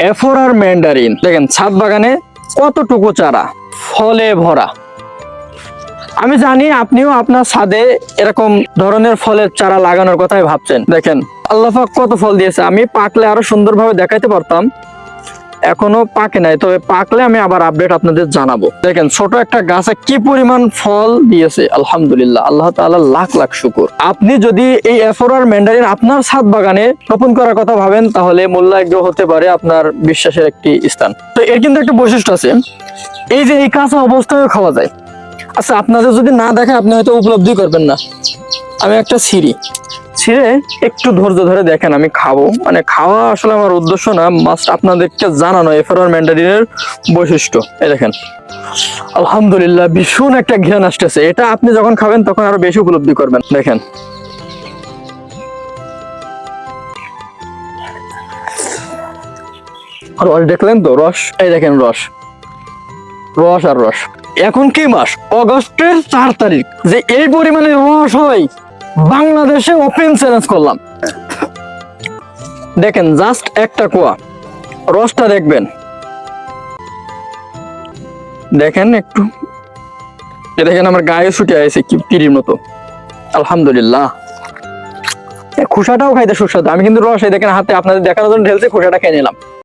এফোরার Mandarin দেখেন ছাদ বাগানে কতটুকু চারা ফলে ভরা। আমি জানি আপনিও আপনার ছাদে এরকম ধরনের ফলের চারা লাগানোর কথাই ভাবছেন। দেখেন আল্লাহ পাক কত ফল দিয়েছে। আমি পাকলে আরো সুন্দরভাবে দেখাইতে পারতাম, এখনো পাকে নাই, তবে পাকলে আমি আবার আপডেট আপনাদের জানাবো। দেখেন ছোট একটা গাছে কি পরিমাণ ফল দিয়েছে, আলহামদুলিল্লাহ, আল্লাহ তাআলা লাখ লাখ শুকর। আপনি যদি এই এফোরার ম্যান্ডারিন আপনার ছাদ বাগানে রোপণ করার কথা ভাবেন তাহলে মূল্যায়ন হতে পারে আপনার বিশ্বাসের একটি স্থান। তো এর কিন্তু একটা বৈশিষ্ট্য আছে, এই যে এই কাঁচা অবস্থায় খাওয়া যায়। আচ্ছা আপনাদের যদি না দেখে আপনি হয়তো উপলব্ধি করবেন না। আমি একটা ছিঁড়ে একটু ধৈর্য ধরে দেখেন, আমি খাবো। মানে খাওয়া আসলে আমার উদ্দেশ্য না, মাস্ট আপনাদেরকে জানানো এফোরার ম্যান্ডারিনের বৈশিষ্ট্য। এই দেখেন আলহামদুলিল্লাহ ভীষণ একটা ঘ্রাণ আসতেছে। এটা আপনি যখন খাবেন তখন আরো বেশি উপলব্ধি করবেন। দেখেন রস দেখলেন তো, রস, এই দেখেন রস রস আর রস। এখন কি মাস? অগস্টের 4 তারিখ। যে এই পরিমাণে রস হয় বাংলাদেশে ওপেন চ্যালেঞ্জ করলাম। দেখেন জাস্ট একটা কোয়া, রসটা দেখবেন, দেখেন একটু, দেখেন আমার গায়ে ছুটে আছে কি তীরের মতো। আলহামদুলিল্লাহ খোসাটাও খাইতে সুস্বাদু। আমি কিন্তু রস এই দেখেন হাতে আপনাদের দেখানোর জন্য ঢেলছি, খোসাটা খেয়ে নিলাম।